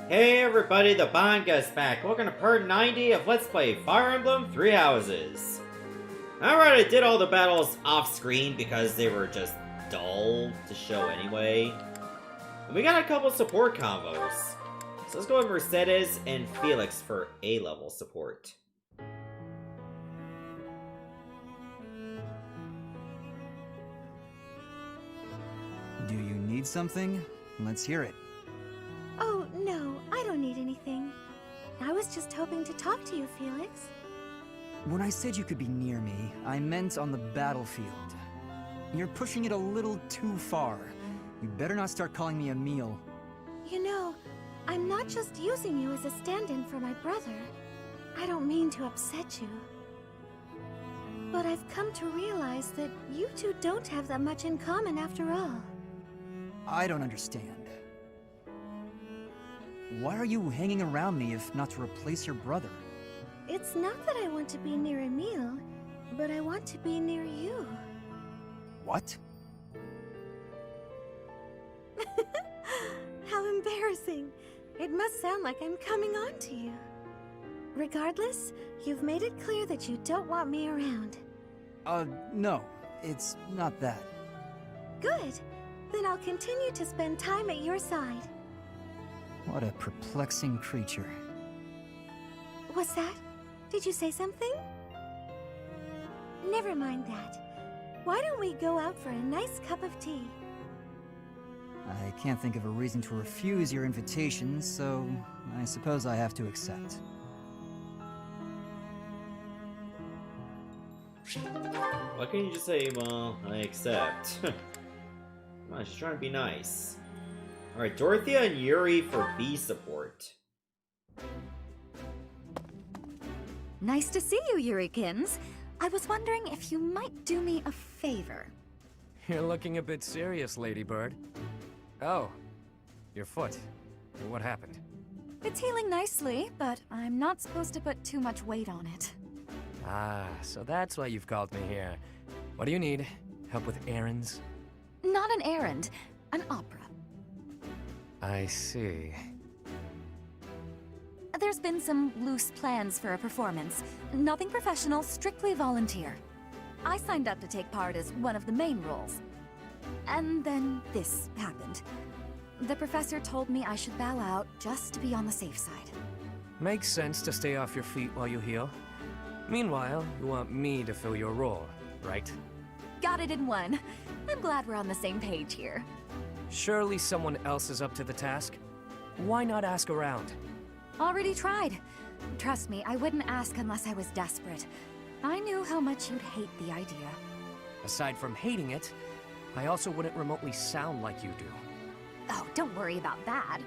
Hey everybody, the Banga's back. Welcome to part 90 of Let's Play Fire Emblem Three Houses. Alright, I did all the battles off screen because they were just dull to show anyway. And we got a couple support combos. So let's go with Merceus and Felix for A-level support. Do you need something? Let's hear it. Oh, no, I don't need anything. I was just hoping to talk to you, Felix. When I said you could be near me, I meant on the battlefield. You're pushing it a little too far. You better not start calling me Emil. You know, I'm not just using you as a stand-in for my brother. I don't mean to upset you. But I've come to realize that you two don't have that much in common after all. I don't understand. Why are you hanging around me if not to replace your brother? It's not that I want to be near Emil, but I want to be near you. What? How embarrassing. It must sound like I'm coming on to you. Regardless, you've made it clear that you don't want me around. No. It's not that. Good. Then I'll continue to spend time at your side. What a perplexing creature. What's that? Did you say something? Never mind that. Why don't we go out for a nice cup of tea? I can't think of a reason to refuse your invitation, so I suppose I have to accept. Why can't you just say, well, I accept? Come on, she's trying to be nice. Alright, Dorothea and Yuri for B support. Nice to see you, Yurikins. I was wondering if you might do me a favor. You're looking a bit serious, Ladybird. Oh, your foot. What happened? It's healing nicely, but I'm not supposed to put too much weight on it. Ah, so that's why you've called me here. What do you need? Help with errands? Not an errand, an opera. I see. There's been some loose plans for a performance. Nothing professional, strictly volunteer. I signed up to take part as one of the main roles. And then this happened. The professor told me I should bow out just to be on the safe side. Makes sense to stay off your feet while you heal. Meanwhile, you want me to fill your role, right? Got it in one. I'm glad we're on the same page here. Surely someone else is up to the task. Why not ask around? Already tried. Trust me, I wouldn't ask unless I was desperate. I knew how much you'd hate the idea. Aside from hating it, I also wouldn't remotely sound like you do. Oh, don't worry about that.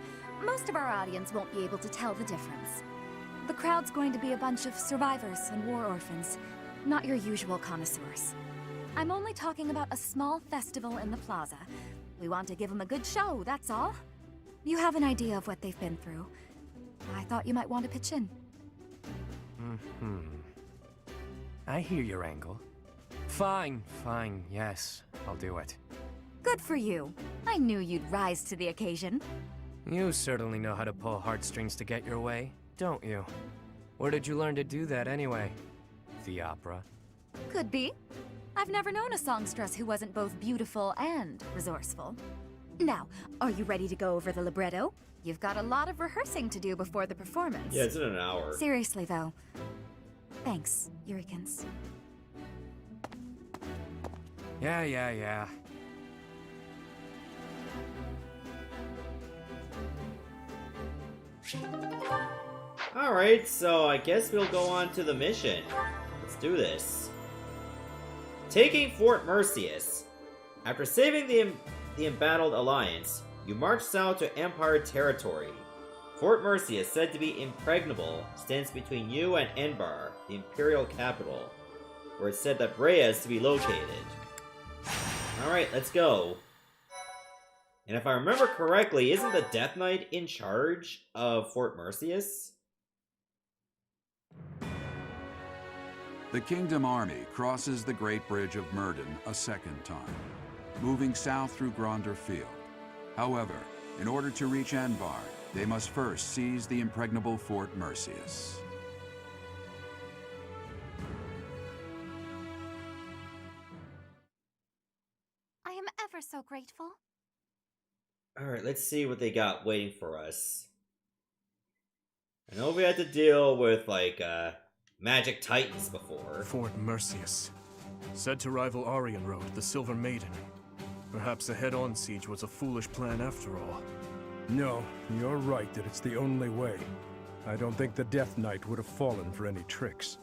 Most of our audience won't be able to tell the difference. The crowd's going to be a bunch of survivors and war orphans, not your usual connoisseurs. I'm only talking about a small festival in the plaza. We want to give them a good show, that's all. You have an idea of what they've been through. I thought you might want to pitch in. I hear your angle. Fine, yes, I'll do it. Good for you. I knew you'd rise to the occasion. You certainly know how to pull heartstrings to get your way, don't you? Where did you learn to do that anyway? The opera? Could be. I've never known a songstress who wasn't both beautiful and resourceful. Now, are you ready to go over the libretto? You've got a lot of rehearsing to do before the performance. Yeah, it's in an hour. Seriously, though. Thanks, Yurikins. Yeah. Alright, so I guess we'll go on to the mission. Let's do this. Taking Fort Merceus. After saving the embattled alliance, you march south to Empire territory. Fort Merceus, said to be impregnable, stands between you and Enbarr, the imperial capital, where it's said that Brea is to be located. Alright, let's go. And if I remember correctly, isn't the Death Knight in charge of Fort Merceus? The Kingdom Army crosses the Great Bridge of Murden a second time, moving south through Gronder Field. However, in order to reach Enbarr, They must first seize the impregnable Fort Merceus. I am ever so grateful. Alright, let's see what they got waiting for us. I know we had to deal with, like, magic titans before. Fort Merceus. Said to rival Aryan Road, the Silver Maiden. Perhaps a head-on siege was a foolish plan after all. No, you're right that it's the only way. I don't think the Death Knight would have fallen for any tricks.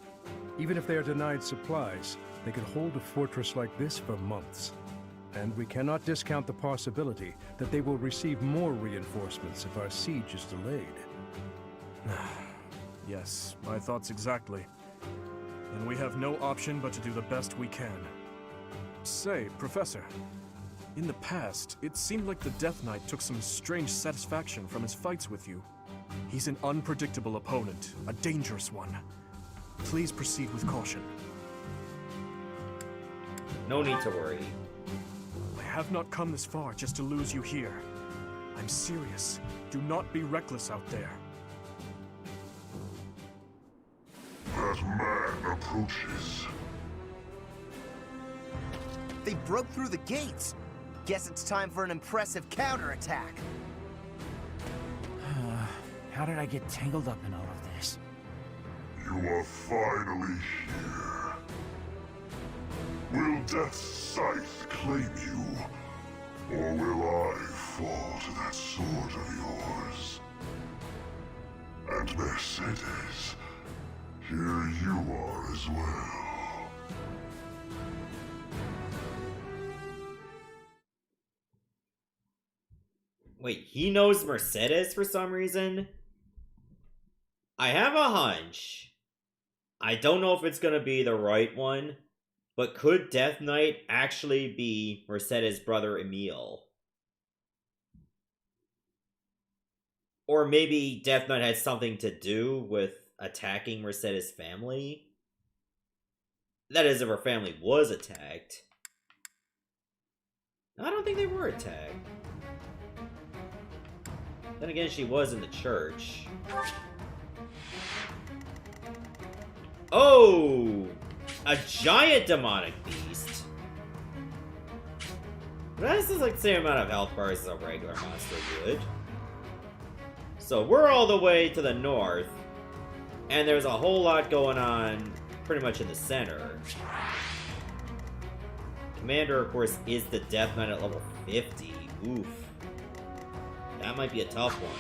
Even if they are denied supplies, they could hold a fortress like this for months. And we cannot discount the possibility that they will receive more reinforcements if our siege is delayed. Yes, my thoughts exactly. And we have no option but to do the best we can. Say, Professor, in the past, it seemed like the Death Knight took some strange satisfaction from his fights with you. He's an unpredictable opponent, a dangerous one. Please proceed with caution. No need to worry. I have not come this far just to lose you here. I'm serious. Do not be reckless out there. That man approaches. They broke through the gates. Guess it's time for an impressive counterattack. How did I get tangled up in all of this? You are finally here. Will Death's scythe claim you? Or will I fall to that sword of yours? And Mercedes, here you are as well. Wait, he knows Mercedes for some reason? I have a hunch. I don't know if it's gonna be the right one, but could Death Knight actually be Mercedes' brother Emil? Or maybe Death Knight had something to do with attacking Mercedes' family? That is, if her family was attacked. I don't think they were attacked. Then again, she was in the church. Oh! A giant demonic beast! This is like the same amount of health bars as a regular monster would. So we're all the way to the north, and there's a whole lot going on pretty much in the center. Commander, of course, is the Death Knight at level 50. Oof. That might be a tough one.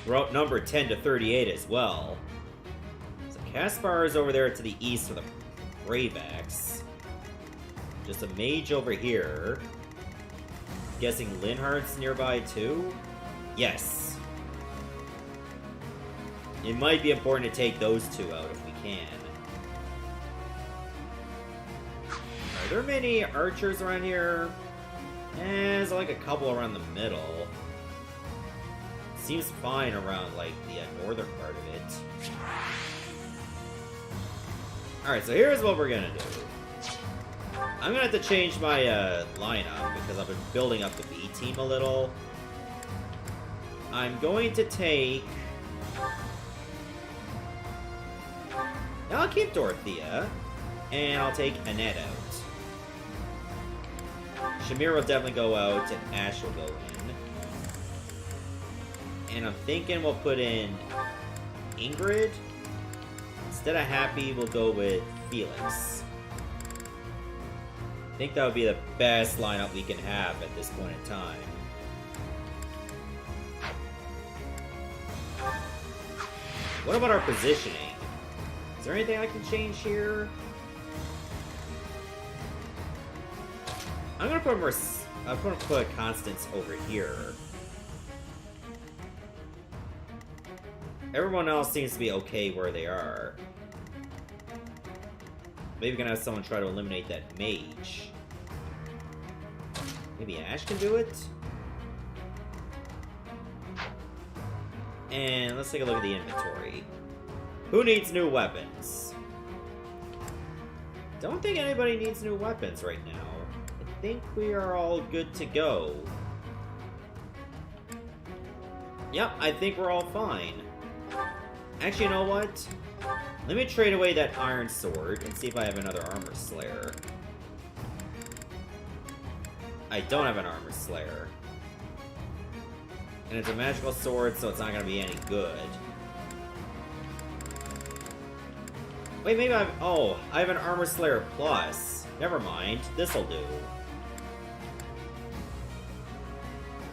We're outnumbered 10 to 38 as well. So Caspar is over there to the east with a Brave Axe. Just a mage over here. Guessing Linhardt's nearby too? Yes. It might be important to take those two out if we can. Are there many archers around here? There's like a couple around the middle. Seems fine around like the northern part of it. Alright, so here's what we're gonna do. I'm gonna have to change my lineup because I've been building up the B team a little. I'm going to take... I'll keep Dorothea, and I'll take Annette out. Shamir will definitely go out, and Ash will go in. And I'm thinking we'll put in Ingrid. Instead of Happy, we'll go with Felix. I think that would be the best lineup we can have at this point in time. What about our positioning? Is there anything I can change here? I'm gonna put Constance over here. Everyone else seems to be okay where they are. Maybe we can have someone try to eliminate that mage. Maybe Ash can do it? And let's take a look at the inventory. Who needs new weapons? Don't think anybody needs new weapons right now. I think we are all good to go. Yep, I think we're all fine. Actually, you know what? Let me trade away that iron sword and see if I have another armor slayer. I don't have an armor slayer. And it's a magical sword, so it's not gonna be any good. Wait, maybe I've... Oh, I have an armor slayer plus. Never mind, this'll do.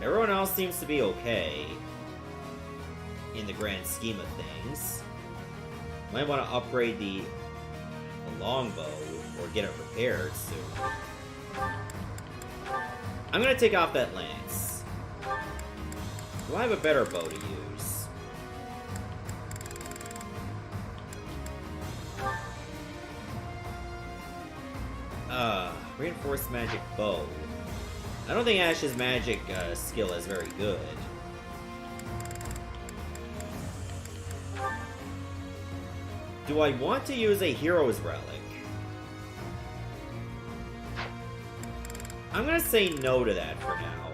Everyone else seems to be okay. In the grand scheme of things. Might want to upgrade the longbow or get it repaired soon. I'm gonna take off that lance. Do I have a better bow to use? Reinforced magic bow. I don't think Ash's magic skill is very good. Do I want to use a hero's relic? I'm gonna say no to that for now.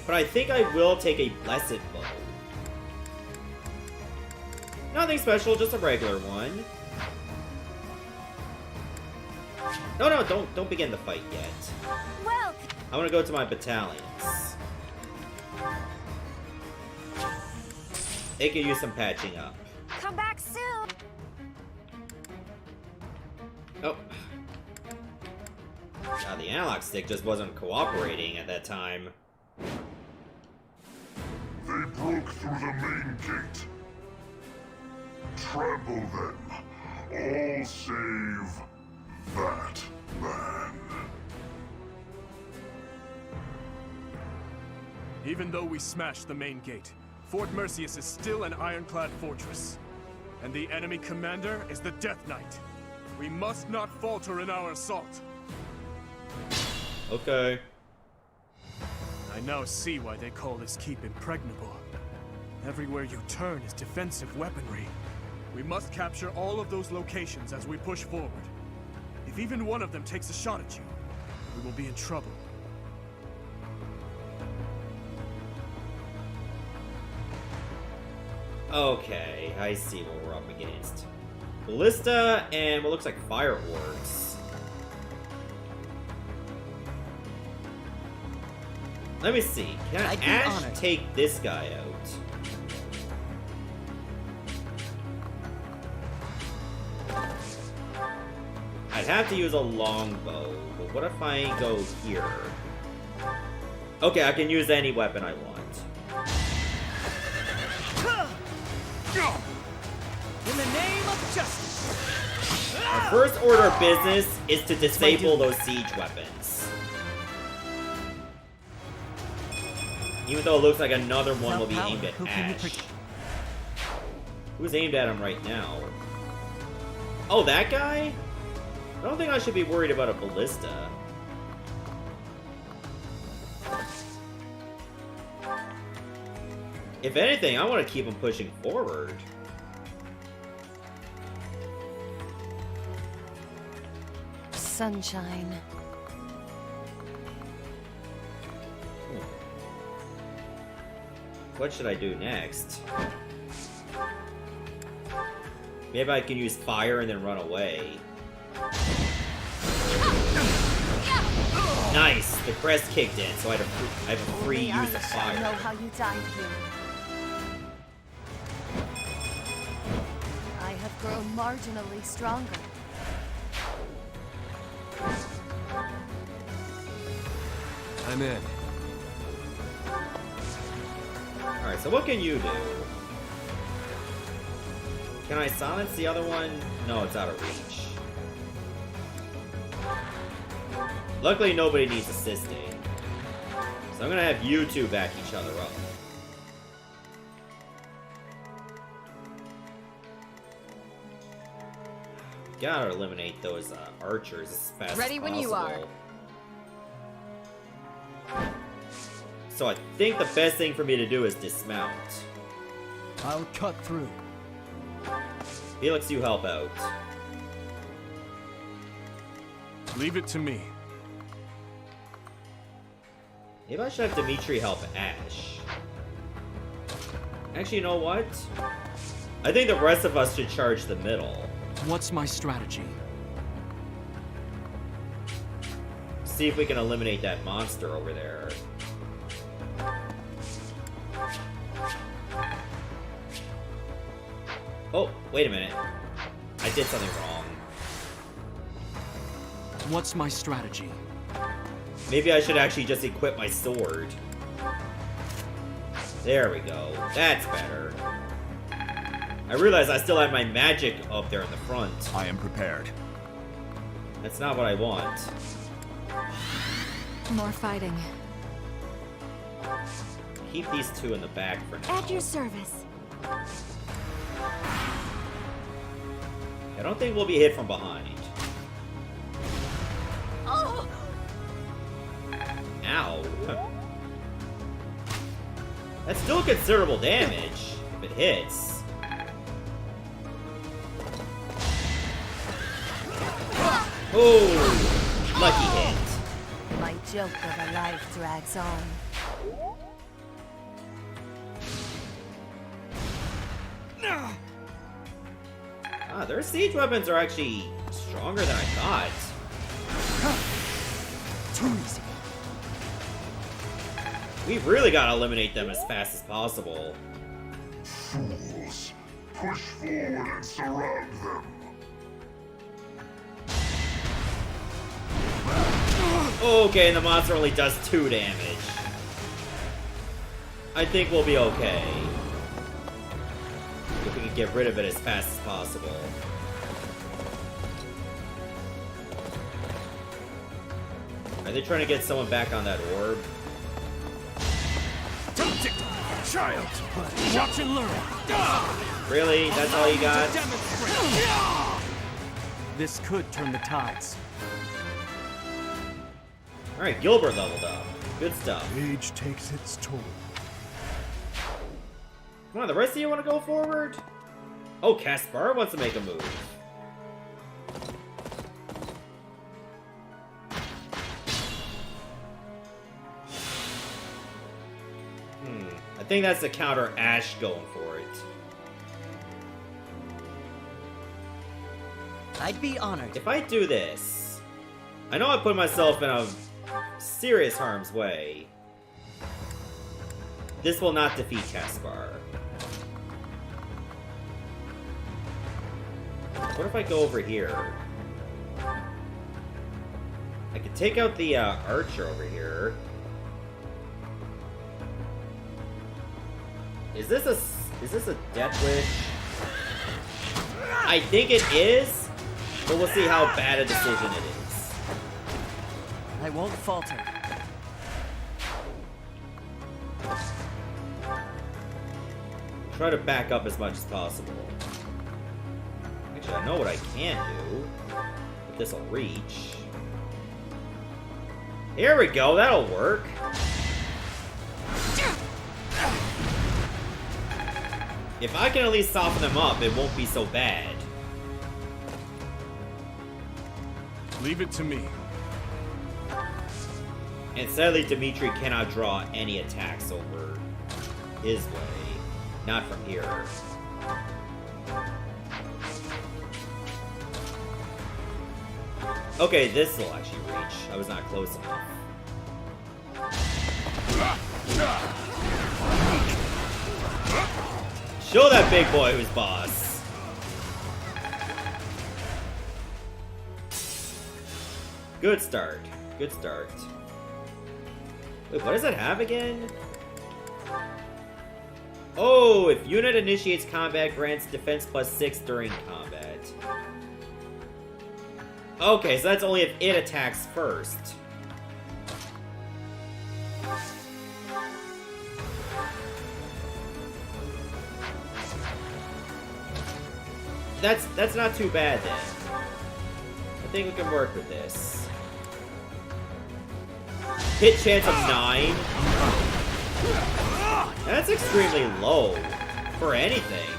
But I think I will take a blessed bow. Nothing special, just a regular one. No, don't begin the fight yet. Well, I want to go to my battalions. They could use some patching up. come back soon. Oh. God, the analog stick just wasn't cooperating at that time. They broke through the main gate. Trample them. All save that man. Even though we smashed the main gate, Fort Merceus is still an ironclad fortress. And the enemy commander is the Death Knight. We must not falter in our assault. Okay. I now see why they call this keep impregnable. Everywhere you turn is defensive weaponry. We must capture all of those locations as we push forward. If even one of them takes a shot at you, we will be in trouble. Okay, I see what we're up against. Ballista and what looks like fireworks. Let me see. Can Ash take this guy out? I'd have to use a longbow, but what if I go here? Okay, I can use any weapon I want. In the name of justice! Our first order of business is to disable those siege weapons. Even though it looks like another one will be aimed at Ash. Who's aimed at him right now? Oh, that guy? I don't think I should be worried about a ballista. If anything, I want to keep him pushing forward. Sunshine. What should I do next? Maybe I can use fire and then run away. Nice! The crest kicked in, so I have a free use of fire. Know how you died here. I have grown marginally stronger. I'm in. Alright, so what can you do? Can I silence the other one? No, it's out of reach. Luckily, nobody needs assisting. So I'm gonna have you two back each other up. Gotta eliminate those archers as fast Ready as when possible. you are. So I think the best thing for me to do is dismount. I'll cut through. Felix, you help out. Leave it to me. Maybe I should have Dimitri help Ash. Actually, you know what? I think the rest of us should charge the middle. What's my strategy? See if we can eliminate that monster over there. Oh, wait a minute. I did something wrong. What's my strategy? Maybe I should actually just equip my sword. There we go. That's better. I realized I still had my magic up there in the front. I am prepared. That's not what I want. More fighting. Keep these two in the back for now. At your service. I don't think we'll be hit from behind. Oh. Ow. That's still considerable damage if it hits. Oh, lucky hit. My joke of a life drags on. Ah, their siege weapons are actually stronger than I thought. Too easy. We really gotta eliminate them as fast as possible. Fools, push forward and surround them. Okay, and the monster only does 2 damage. I think we'll be okay. If we can get rid of it as fast as possible. Are they trying to get someone back on that orb? Child! Watch and learn! Really? That's all you got? This could turn the tides. Alright, Gilbert leveled up. Good stuff. Age takes its toll. Come on, the rest of you want to go forward? Oh, Caspar wants to make a move. I think that's the counter Ash going for it. I'd be honored. If I do this, I know I put myself in a serious harm's way. This will not defeat Caspar. What if I go over here? I could take out the archer over here. Is this a death wish? I think it is, but we'll see how bad a decision it is. I won't falter. Try to back up as much as possible. Actually, I know what I can do. If this'll reach. Here we go, that'll work. If I can at least soften them up, it won't be so bad. Leave it to me. And sadly, Dimitri cannot draw any attacks over his way. Not from here. Okay, this will actually reach. I was not close enough. Show that big boy who's boss. Good start. Good start. Wait, what does it have again? Oh, if unit initiates combat, grants defense +6 during combat. Okay, so that's only if it attacks first. That's not too bad then. I think we can work with this. Hit chance of 9. That's extremely low for anything.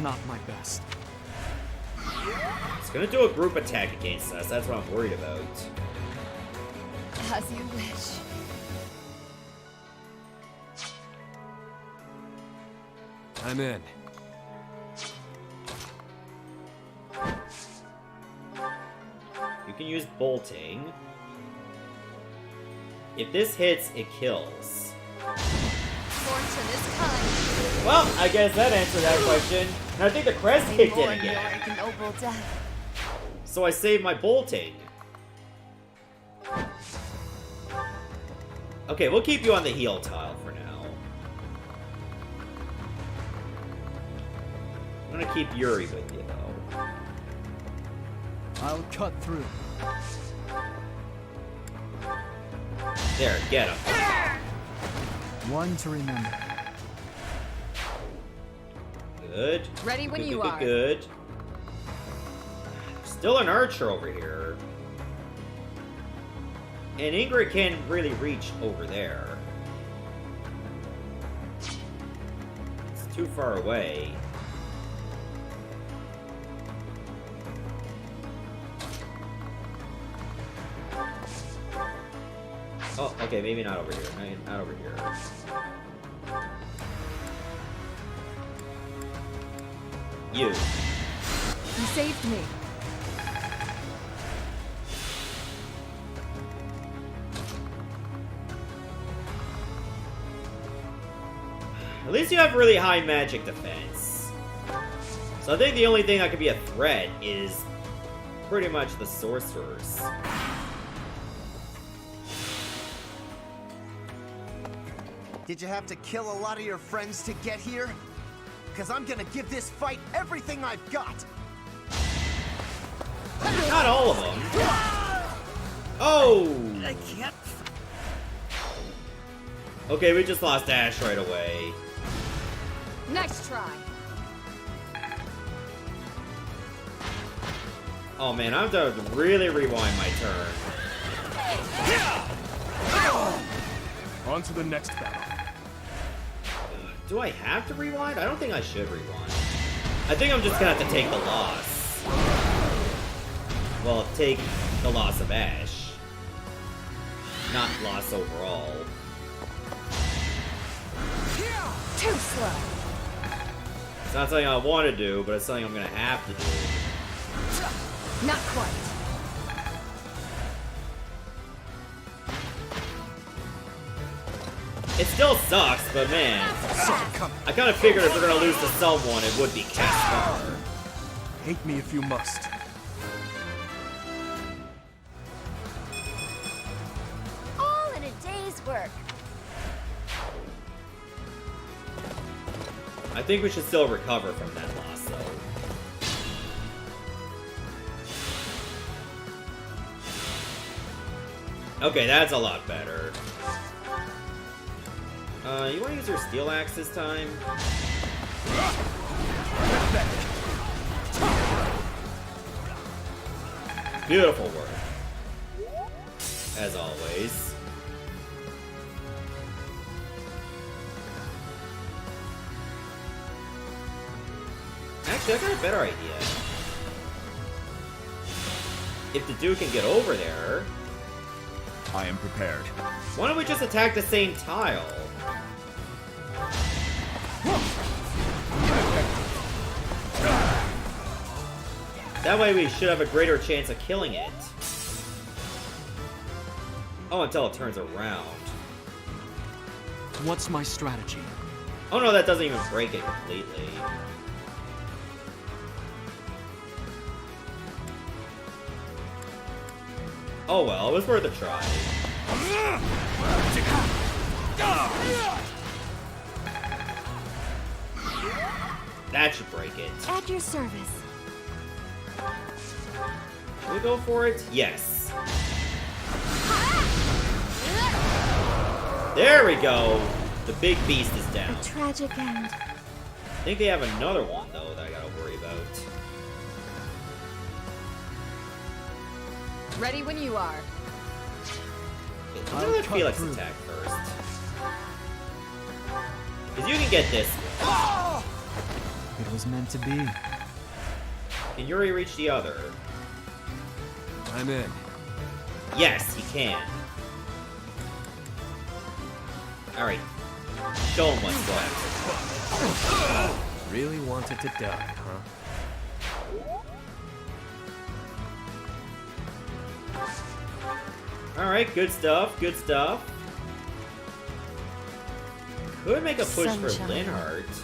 Not my best. It's gonna do a group attack against us. That's what I'm worried about. As you wish. I'm in. You can use bolting. If this hits, it kills. Fortune is kind. Well, I guess that answered that question. And I think the crest kicked in again. Your ignoble death. So I saved my bolting. Okay, we'll keep you on the heal tile for now. I'm gonna keep Yuri with you, though. I'll cut through. There, get him. One to remember. Good. Ready when you are. Good. Still an archer over here. And Ingrid can't really reach over there. It's too far away. Oh, okay, maybe not over here. Not over here. You. You saved me. At least you have really high magic defense. So I think the only thing that could be a threat is pretty much the sorcerers. Did you have to kill a lot of your friends to get here? Because I'm gonna give this fight everything I've got! Not all of them. Oh! I can't... Okay, we just lost Ash right away. Next try. Oh man, I'm going to really rewind my turn. On to the next battle. Do I have to rewind? I don't think I should rewind. I think I'm just gonna have to take the loss. Well, take the loss of Ash. Not loss overall. Too slow. It's not something I want to do, but it's something I'm gonna have to do. Not quite. It still sucks, but man, I kind of figured if we're gonna lose to someone, it would be Caspar. Hate me if you must. All in a day's work. I think we should still recover from that loss, though. Okay, that's a lot better. You want to use your steel axe this time? Beautiful work. As always. Actually, I got a better idea. If the dude can get over there... I am prepared. Why don't we just attack the same tile? That way we should have a greater chance of killing it. Oh, until it turns around. What's my strategy? Oh no, that doesn't even break it completely. Oh well, it was worth a try. That should break it. At your service. Can we go for it? Yes. There we go! The big beast is down. A tragic end. I think they have another one, though, that I gotta worry about. Ready when you are. I'll do the Felix attack first. Because you can get this one. It was meant to be. Can Yuri reach the other? I'm in. Yes, he can. Alright. Show him what's what. Really wanted to die, huh? Alright, good stuff, good stuff. Could make a push for Sunshine. Linhardt.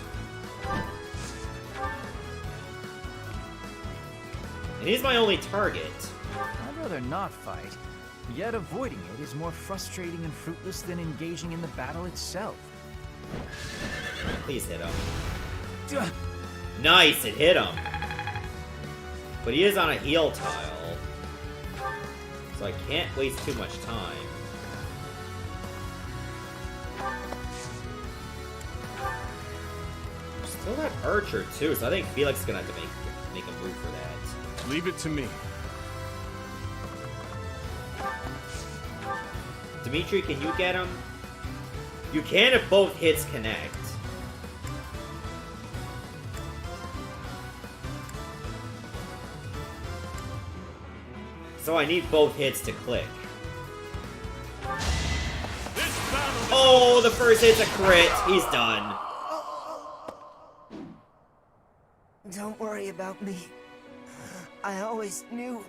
And he's my only target. I'd rather not fight, yet avoiding it is more frustrating and fruitless than engaging in the battle itself. Please hit him. Nice, it hit him. But he is on a heal tile. So I can't waste too much time. Still that archer too, so I think Felix is gonna have to make a move for that. Leave it to me. Dimitri, can you get him? You can if both hits connect. So I need both hits to click. Oh, the first hit's a crit. He's done. Don't worry about me. I always knew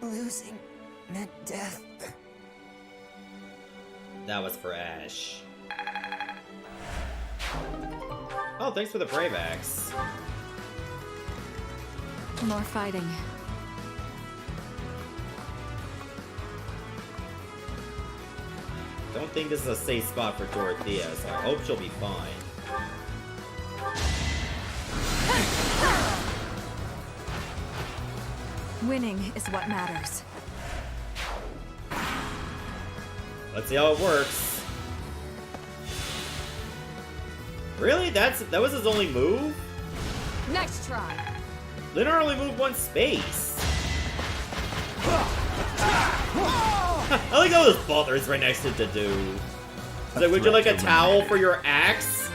losing meant death. That was for Ash. Oh, thanks for the Brave Axe. More fighting. Don't think this is a safe spot for Dorothea, so I hope she'll be fine. Winning is what matters. Let's see how it works. Really? That was his only move? Next try. Linhardt only moved one space. I like how his butler's right next to it to do. He's like, would you like a towel for your axe?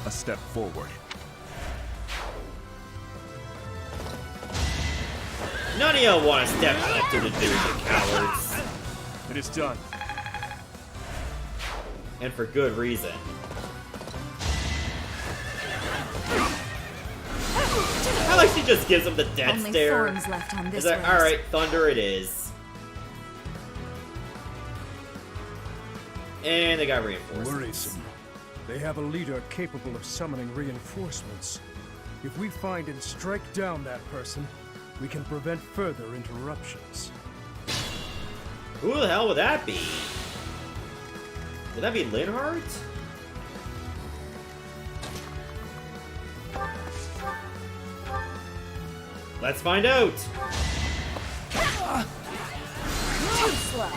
A step forward. None of y'all want to step up to the dude, you cowards. It is done. And for good reason. I like she just gives him the death Only stare. thorns left on this He's like, rose. alright, thunder it is. And they got reinforcements. Worrisome. They have a leader capable of summoning reinforcements. If we find and strike down that person, we can prevent further interruptions. Who the hell would that be? Would that be Linhardt? Let's find out! Too slow.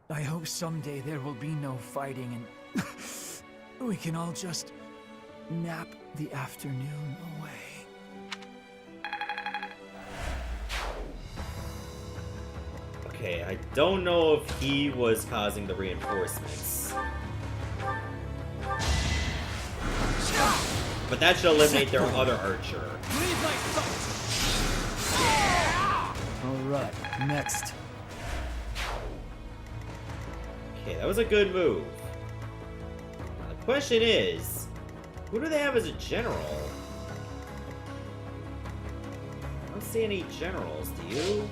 I hope someday there will be no fighting and we can all just nap the afternoon away. Okay, I don't know if he was causing the reinforcements. But that should eliminate their other archer. Alright, next. Okay, that was a good move. Now, the question is, who do they have as a general? I don't see any generals, do you?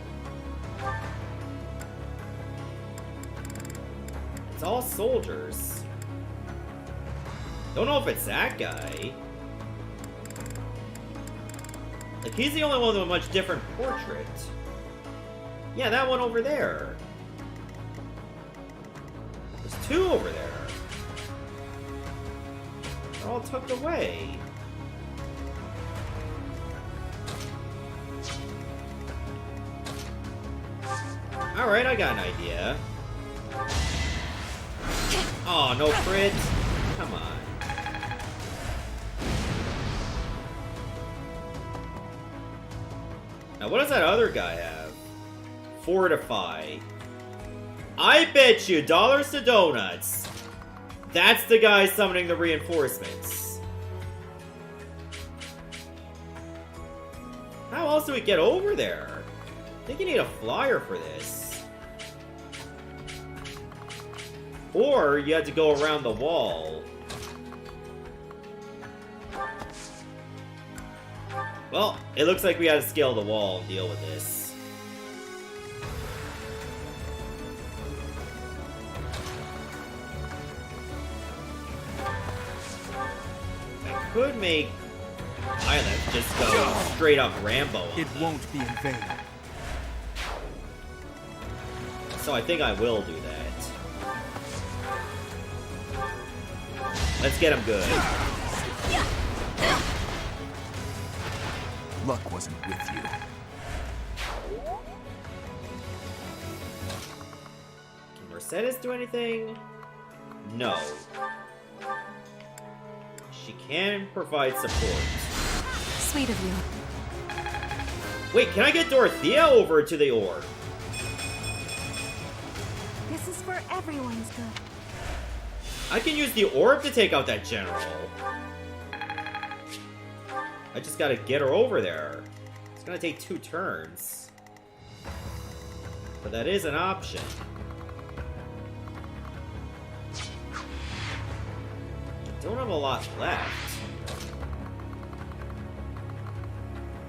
It's all soldiers. Don't know if it's that guy. Like, he's the only one with a much different portrait. Yeah, that one over there. There's two over there. They're all tucked away. Alright, I got an idea. Oh, no crit. Come on. Now, what does that other guy have? Fortify. I bet you dollars to donuts. That's the guy summoning the reinforcements. How else do we get over there? I think you need a flyer for this. Or you had to go around the wall. Well, it looks like we had to scale the wall and deal with this. I could make Island just go straight up Rambo on It them. won't be in vain. So I think I will do that. Let's get him good. Luck wasn't with you. Can Mercedes do anything? No. She can provide support. Sweet of you. Wait, can I get Dorothea over to the orb? This is for everyone's good. I can use the orb to take out that general. I just gotta get her over there. It's gonna take 2 turns. But that is an option. I don't have a lot left.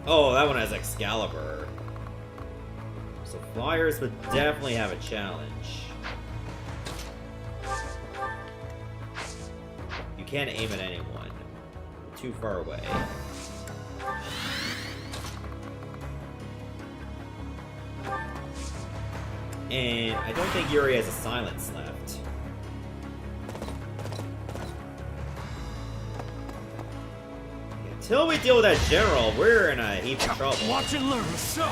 Oh, that one has Excalibur. So Flyers would definitely have a challenge. You can't aim at anyone. You're too far away. And I don't think Yuri has a silence left. Until we deal with that general, we're in a heap of trouble. Watch and learn, sir.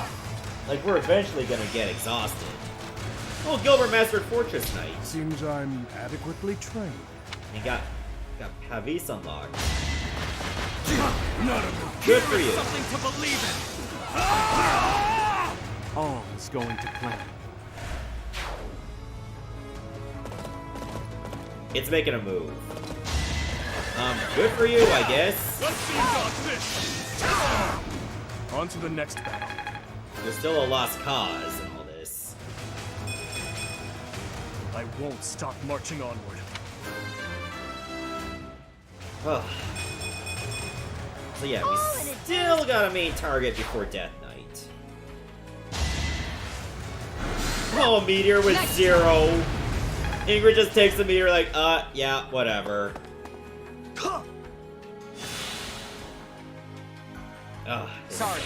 Like, we're eventually gonna get exhausted. Oh, Gilbert mastered Fortress Knight. Seems I'm adequately trained. He got Pavis unlocked. None of Good for you. Something to believe in. All is going to plan. It's making a move. Good for you, I guess. Let's see about this. On to the next battle. There's still a lost cause in all this. I won't stop marching onward. Ugh. So yeah, we still got a main target before Death Knight. Oh, a meteor with 0. Ingrid just takes the meteor like, yeah, whatever. Ugh. Sorry.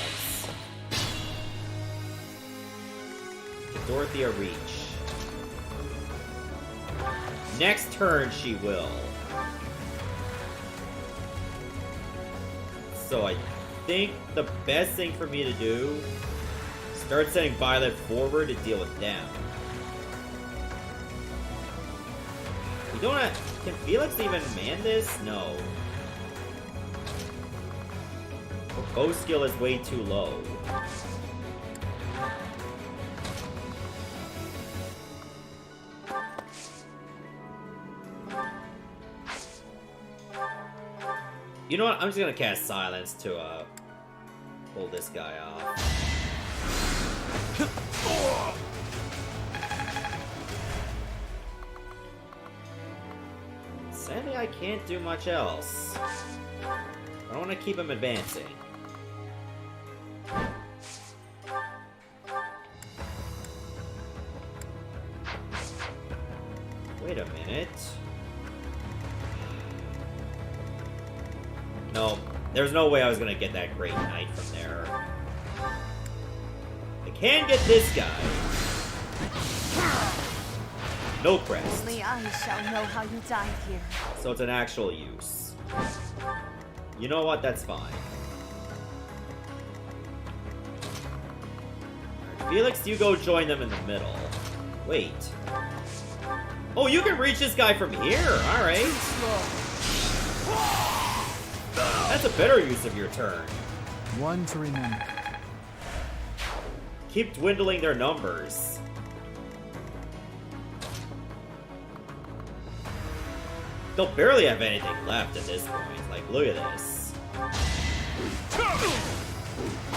Can Dorothea reach? Next turn she will. So I think the best thing for me to do is start sending Violet forward to deal with them. We don't have... Can Felix even man this? No. Her bow skill is way too low. You know what? I'm just gonna cast Silence to, pull this guy off. Sadly, I can't do much else. I don't want to keep him advancing. Wait a minute. No, there's no way I was gonna get that Great Knight from there. I can get this guy. No crest. Only I shall know how you died here. So it's an actual use. You know what? That's fine. Alright, Felix, you go join them in the middle. Wait. Oh, you can reach this guy from here. Alright. That's a better use of your turn. One to remember. Keep dwindling their numbers. They'll barely have anything left at this point. Like, look at this.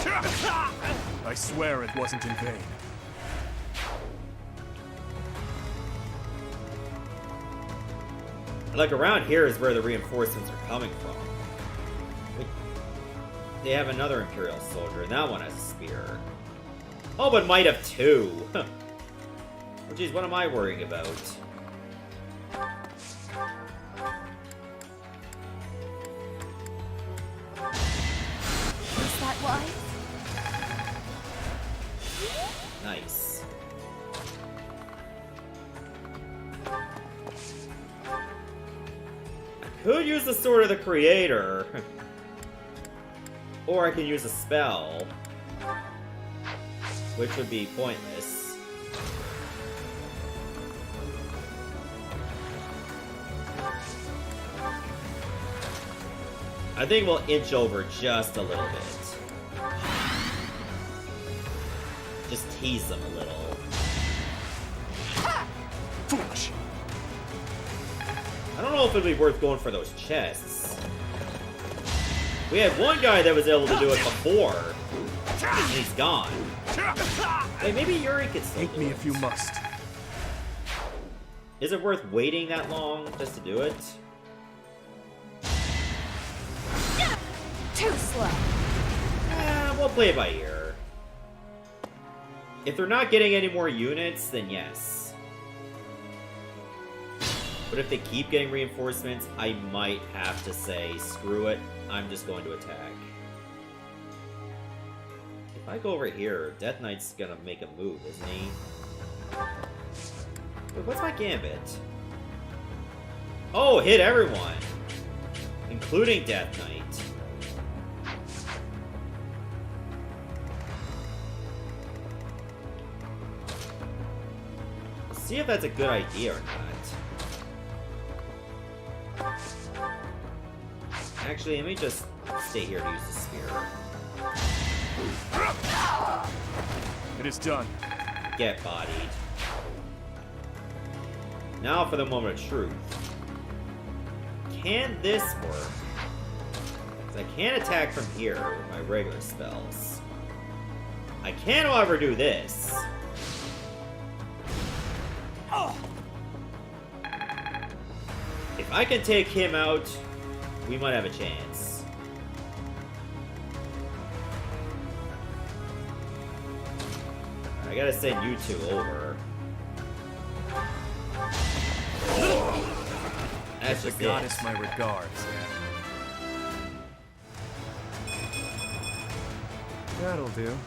I swear it wasn't in vain. Like, around here is where the reinforcements are coming from. Wait, they have another Imperial soldier, and that one has a spear. Oh, but might have two. Oh, geez, what am I worrying about? Is that why? Nice. I could use the Sword of the Creator. Or I can use a spell. Which would be pointless. I think we'll inch over just a little bit. Just tease them a little. Foolish. I don't know if it'd be worth going for those chests. We had one guy that was able to do it before, and he's gone. Wait, maybe Yuri could still Take do me it. if you must. Is it worth waiting that long just to do it? Too slow. We'll play it by ear. If they're not getting any more units, then yes. But if they keep getting reinforcements, I might have to say, screw it, I'm just going to attack. If I go over here, Death Knight's gonna make a move, isn't he? Wait, what's my gambit? Oh, hit everyone! Including Death Knight. Let's see if that's a good idea or not. Actually, let me just stay here to use the spear. It is done. Get bodied. Now for the moment of truth. Can this work? Because I can't attack from here with my regular spells. I can, however, do this. If I can take him out, we might have a chance. I gotta send you two over. That's The just goddess it. my regards, yeah. That'll do.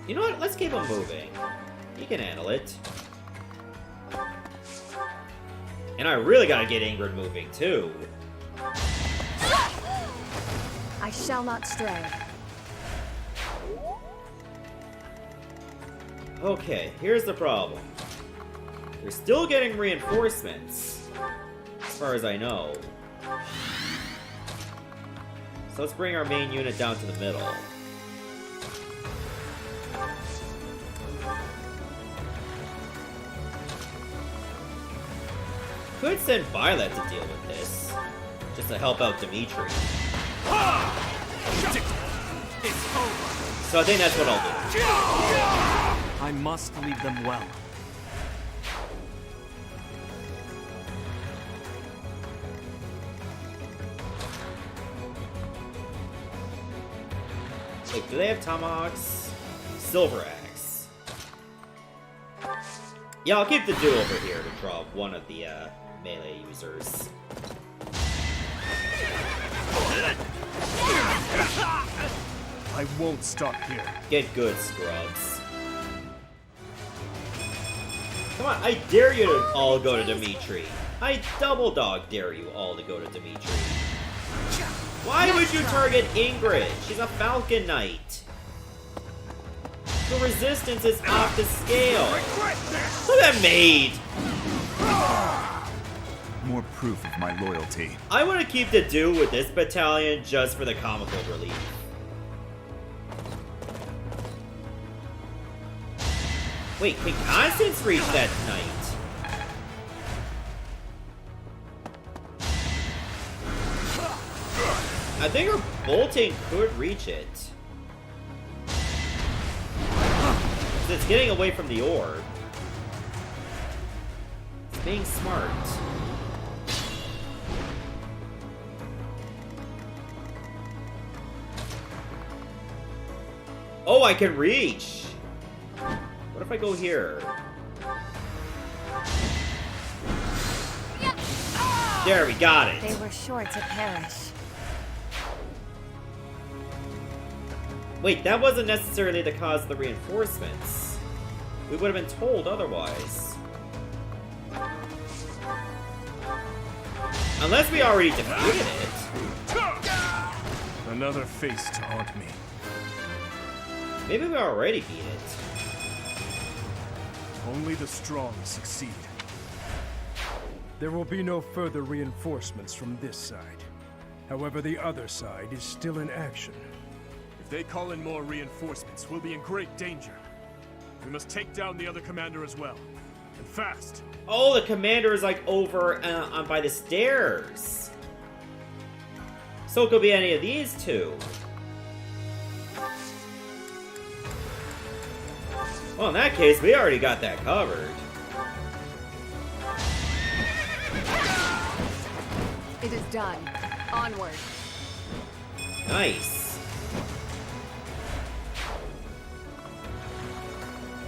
You know what? Let's keep him moving. He can handle it. And I really gotta get Ingrid moving, too. I shall not stray. Okay, here's the problem. They're still getting reinforcements, as far as I know. So let's bring our main unit down to the middle. Could send Violet to deal with this, just to help out Dimitri. So I think that's what I'll do. I must leave them well. Wait, do they have tomahawks? Silver axe. Yeah, I'll keep the duo over here to draw one of the melee users. I won't stop here. Get good, scrubs. Come on, I dare you to all go to Dimitri. I double dog dare you all to go to Dimitri. Why would you target Ingrid? She's a Falcon Knight. The resistance is off the scale. Look at that maid. More proof of my loyalty. I want to keep the duo with this battalion just for the comical relief. Wait, can Constance reach that knight? I think her bolting could reach it. It's getting away from the orb. It's being smart. Oh, I can reach! What if I go here? There, we got it! They were sure to perish. Wait, that wasn't necessarily the cause of the reinforcements. We would have been told otherwise. Unless we already defeated it. Another face to haunt me. Maybe we already beat it. Only the strong succeed. There will be no further reinforcements from this side. However, the other side is still in action. If they call in more reinforcements, we'll be in great danger. We must take down the other commander as well. And fast. Oh, the commander is like over on by the stairs. So it could be any of these two. Well, in that case, we already got that covered. It is done. Onward. Nice.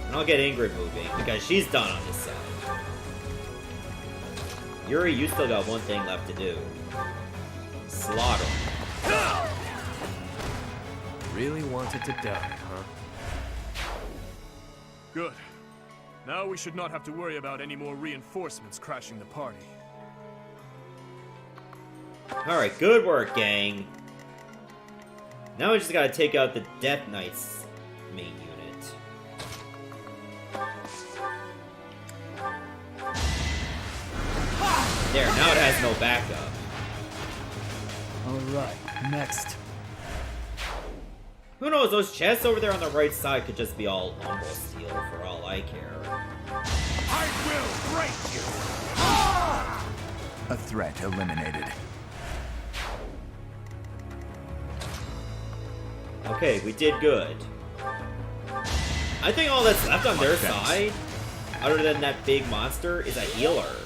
And I'll get Ingrid moving, because she's done on this side. Yuri, you still got one thing left to do. Slaughter. Really wanted to die, huh? Good. Now we should not have to worry about any more reinforcements crashing the party. Alright, good work, gang. Now we just gotta take out the Death Knight's main unit. There, now it has no backup. Alright, next. Who knows, those chests over there on the right side could just be all Umble Steel for all I care. I will break you! A threat eliminated. Okay, we did good. I think all that's left on their side, other than that big monster, is a healer.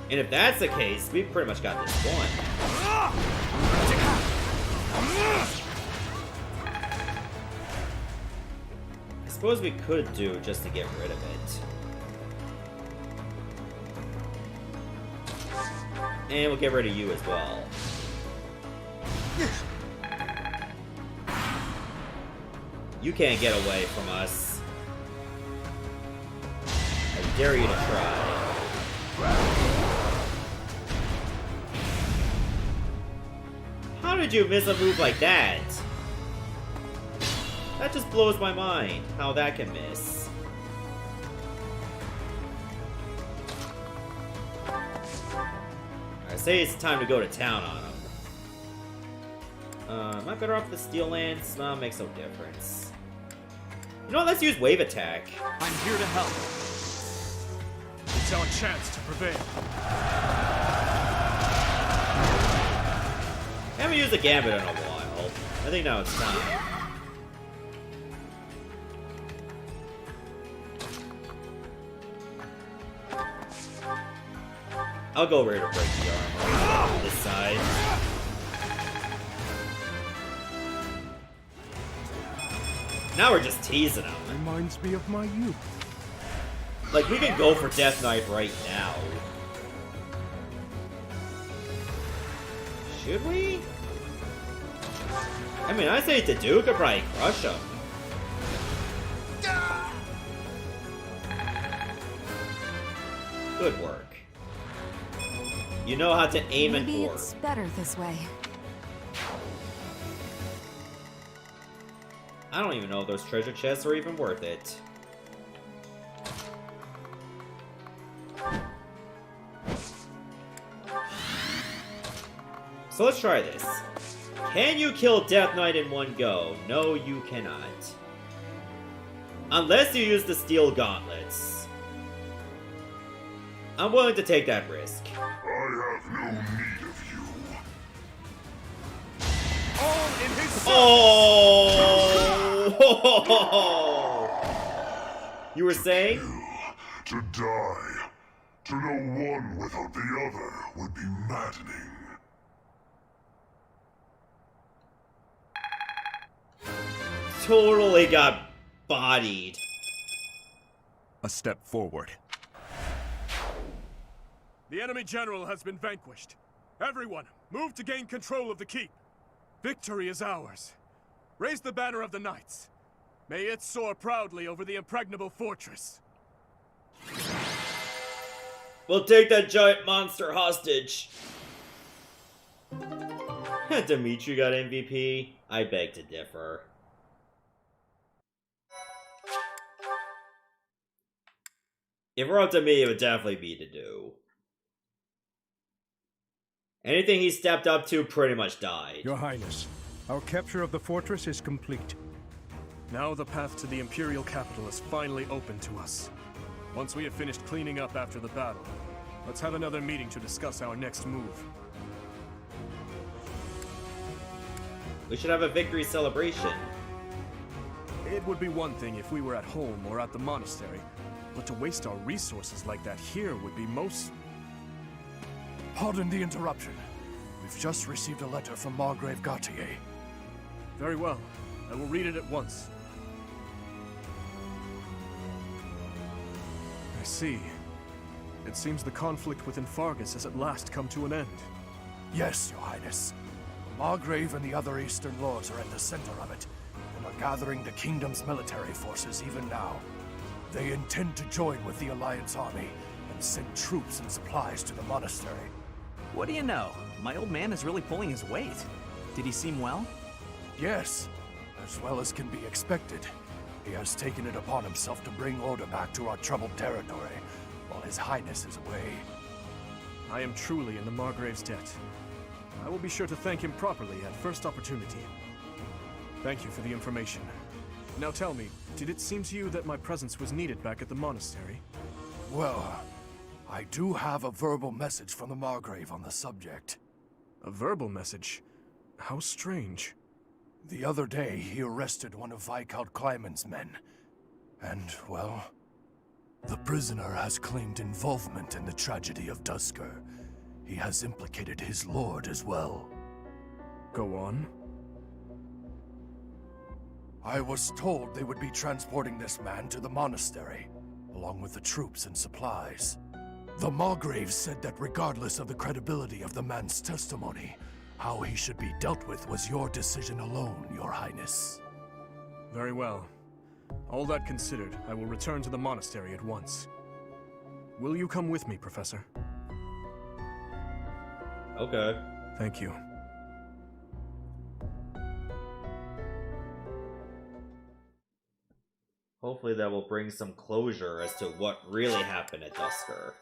And if that's the case, we pretty much got this one. I suppose we could do just to get rid of it. And we'll get rid of you as well. You can't get away from us. I dare you to try. How did you miss a move like that? That just blows my mind, how that can miss. I say it's time to go to town on him. Am I better off with the Steel Lance? No, it makes no difference. You know what, let's use Wave Attack. I'm here to help. It's our chance to prevail. I haven't used the Gambit in a while. I think now it's time. I'll go over here to break the armor on this side. Now we're just teasing him. Reminds me of my youth. Like, we could go for Death Knight right now. Should we? I mean, I say to do could probably crush him. Good work. You know how to aim and Maybe board. it's better this way. I don't even know if those treasure chests are even worth it. So let's try this. Can you kill Death Knight in one go? No, you cannot. Unless you use the Steel Gauntlets. I'm willing to take that risk. I have no need of you. All in his Oh! You were saying? To die. To know one without the other would be maddening. Totally got bodied. A step forward. The enemy general has been vanquished. Everyone, move to gain control of the keep. Victory is ours. Raise the banner of the knights. May it soar proudly over the impregnable fortress. We'll take that giant monster hostage. Dimitri got MVP? I beg to differ. If it were up to me, it would definitely be to do. Anything he stepped up to pretty much died. Your Highness, our capture of the fortress is complete. Now the path to the Imperial capital is finally open to us. Once we have finished cleaning up after the battle, let's have another meeting to discuss our next move. We should have a victory celebration. It would be one thing if we were at home or at the monastery, but to waste our resources like that here would be most... Pardon the interruption. We've just received a letter from Margrave Gautier. Very well. I will read it at once. I see. It seems the conflict within Fargus has at last come to an end. Yes, Your Highness. Margrave and the other Eastern Lords are at the center of it, and are gathering the kingdom's military forces even now. They intend to join with the Alliance army, and send troops and supplies to the monastery. What do you know? My old man is really pulling his weight. Did he seem well? Yes, as well as can be expected. He has taken it upon himself to bring order back to our troubled territory, while His Highness is away. I am truly in the Margrave's debt. I will be sure to thank him properly at first opportunity. Thank you for the information. Now tell me, did it seem to you that my presence was needed back at the monastery? Well, I do have a verbal message from the Margrave on the subject. A verbal message? How strange. The other day, he arrested one of Viscount Kleiman's men. And, well, the prisoner has claimed involvement in the tragedy of Duskur. He has implicated his lord as well. Go on. I was told they would be transporting this man to the monastery, along with the troops and supplies. The Margrave said that regardless of the credibility of the man's testimony, how he should be dealt with was your decision alone, Your Highness. Very well. All that considered, I will return to the monastery at once. Will you come with me, Professor? Okay. Thank you. Hopefully that will bring some closure as to what really happened at Duskur.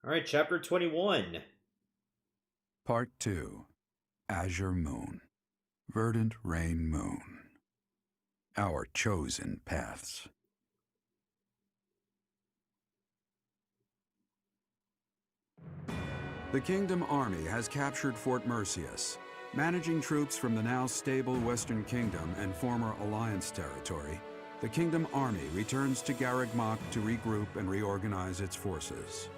Alright, chapter 21. Part 2. Azure Moon. Verdant Rain Moon. Our chosen paths. The Kingdom Army has captured Fort Merceus. Managing troops from the now stable Western Kingdom and former Alliance territory, the Kingdom Army returns to Garreg Mach to regroup and reorganize its forces.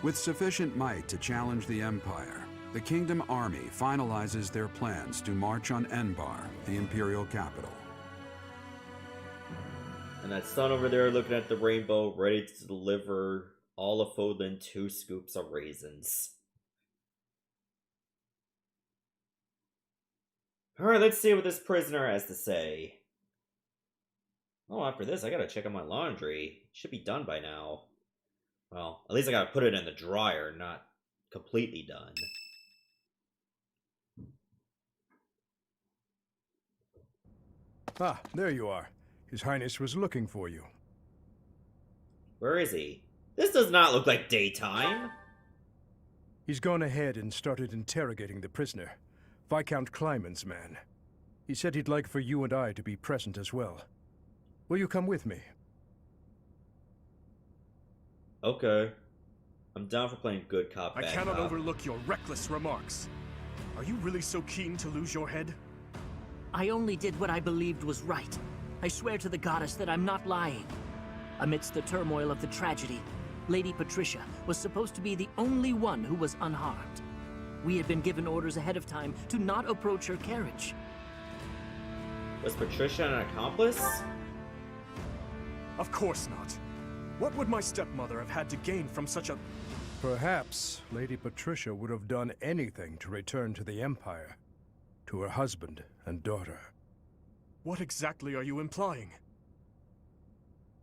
With sufficient might to challenge the Empire, the Kingdom Army finalizes their plans to march on Enbarr, the Imperial capital. And that sun over there looking at the rainbow, ready to deliver all of Fodlan 2 scoops of raisins. Alright, let's see what this prisoner has to say. Oh, after this, I gotta check on my laundry. Should be done by now. Well, at least I gotta put it in the dryer, not completely done. Ah, there you are. His Highness was looking for you. Where is he? This does not look like daytime. He's gone ahead and started interrogating the prisoner, Viscount Kleiman's man. He said he'd like for you and I to be present as well. Will you come with me? Okay. I'm down for playing good cop, I bad cannot cop. overlook your reckless remarks. Are you really so keen to lose your head? I only did what I believed was right. I swear to the goddess that I'm not lying. Amidst the turmoil of the tragedy, Lady Patricia was supposed to be the only one who was unharmed. We had been given orders ahead of time to not approach her carriage. Was Patricia an accomplice? Of course not. What would my stepmother have had to gain from such a... Perhaps Lady Patricia would have done anything to return to the Empire, to her husband and daughter. What exactly are you implying?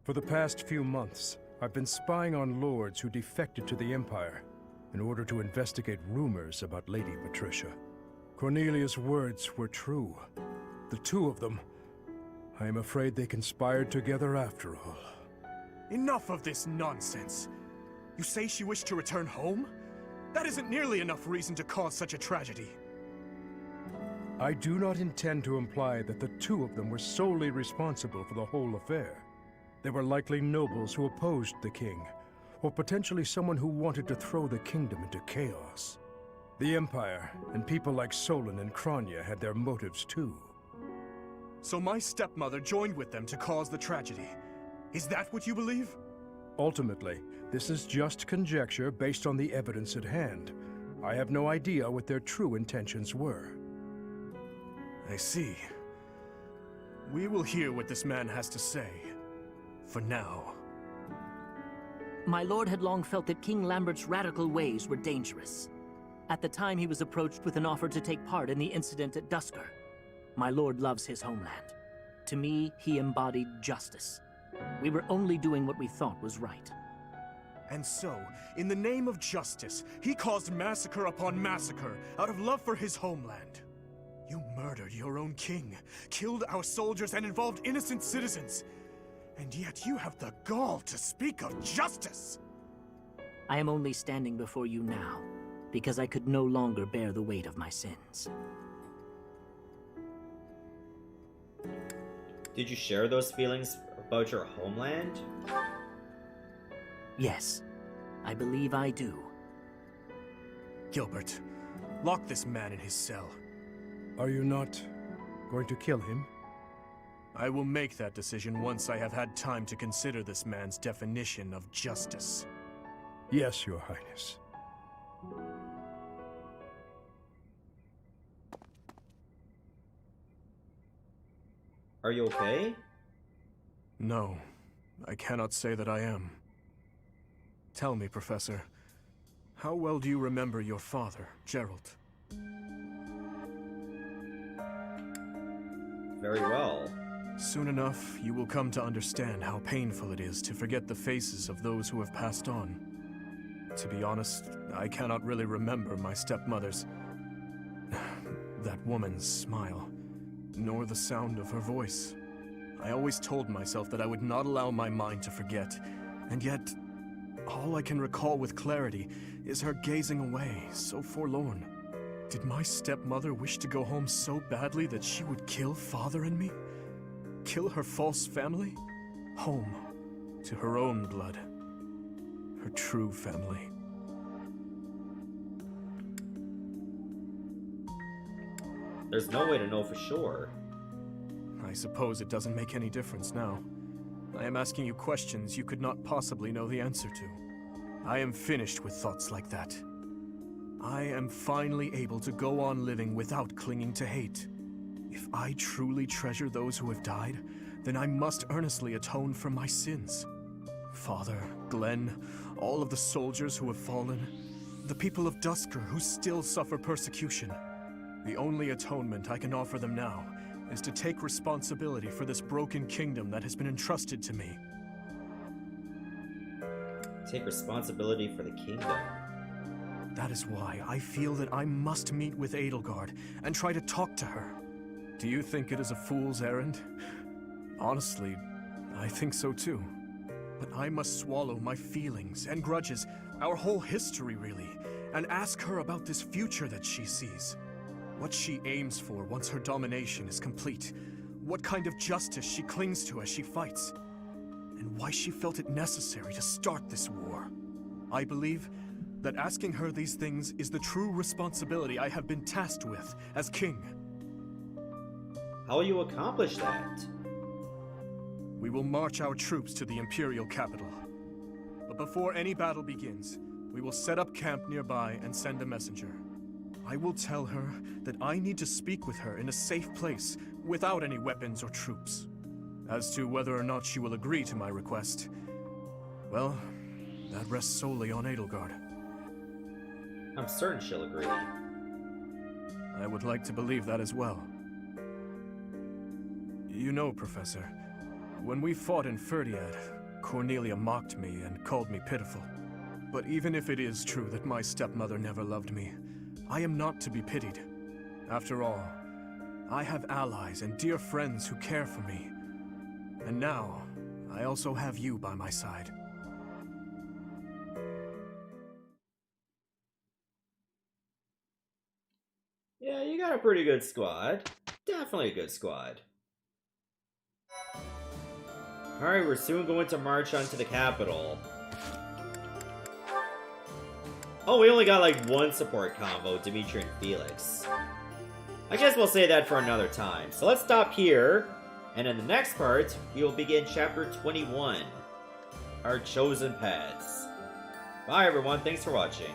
For the past few months, I've been spying on lords who defected to the Empire in order to investigate rumors about Lady Patricia. Cornelia's words were true. The two of them, I am afraid they conspired together after all. Enough of this nonsense. You say she wished to return home? That isn't nearly enough reason to cause such a tragedy. I do not intend to imply that the two of them were solely responsible for the whole affair. They were likely nobles who opposed the king, or potentially someone who wanted to throw the kingdom into chaos. The Empire and people like Solon and Kranya had their motives too. So my stepmother joined with them to cause the tragedy. Is that what you believe? Ultimately, this is just conjecture based on the evidence at hand. I have no idea what their true intentions were. I see. We will hear what this man has to say. For now. My lord had long felt that King Lambert's radical ways were dangerous. At the time, he was approached with an offer to take part in the incident at Dusker. My lord loves his homeland. To me, he embodied justice. We were only doing what we thought was right. And so, in the name of justice, he caused massacre upon massacre out of love for his homeland. You murdered your own king, killed our soldiers, and involved innocent citizens. And yet you have the gall to speak of justice! I am only standing before you now, because I could no longer bear the weight of my sins. Did you share those feelings about your homeland? Yes, I believe I do. Gilbert, lock this man in his cell. Are you not going to kill him? I will make that decision once I have had time to consider this man's definition of justice. Yes, Your Highness. Are you okay? No, I cannot say that I am. Tell me, Professor, how well do you remember your father, Gerald? Very well. Soon enough, you will come to understand how painful it is to forget the faces of those who have passed on. To be honest, I cannot really remember my stepmother's... that woman's smile, nor the sound of her voice. I always told myself that I would not allow my mind to forget, and yet, all I can recall with clarity is her gazing away, so forlorn. Did my stepmother wish to go home so badly that she would kill Father and me? Kill her false family? Home, to her own blood. Her true family. There's no way to know for sure. I suppose it doesn't make any difference now. I am asking you questions you could not possibly know the answer to. I am finished with thoughts like that. I am finally able to go on living without clinging to hate. If I truly treasure those who have died, then I must earnestly atone for my sins. Father, Glenn, all of the soldiers who have fallen, the people of Dusker who still suffer persecution. The only atonement I can offer them now is to take responsibility for this broken kingdom that has been entrusted to me. Take responsibility for the kingdom. That is why I feel that I must meet with Edelgard and try to talk to her. Do you think it is a fool's errand? Honestly, I think so too. But I must swallow my feelings and grudges, our whole history really, and ask her about this future that she sees. What she aims for once her domination is complete. What kind of justice she clings to as she fights. And why she felt it necessary to start this war. I believe that asking her these things is the true responsibility I have been tasked with as king. How will you accomplish that? We will march our troops to the Imperial capital. But before any battle begins, we will set up camp nearby and send a messenger. I will tell her that I need to speak with her in a safe place, without any weapons or troops. As to whether or not she will agree to my request, well, that rests solely on Edelgard. I'm certain she'll agree. I would like to believe that as well. You know, Professor, when we fought in Ferdiad, Cornelia mocked me and called me pitiful. But even if it is true that my stepmother never loved me, I am not to be pitied. After all, I have allies and dear friends who care for me. And now, I also have you by my side. Yeah, you got a pretty good squad. Definitely a good squad. Alright, we're soon going to march onto the capital. Oh, we only got like one support combo, Dimitri and Felix. I guess we'll say that for another time. So let's stop here, and in the next part, we will begin Chapter 21, Our Chosen Paths. Bye everyone, thanks for watching.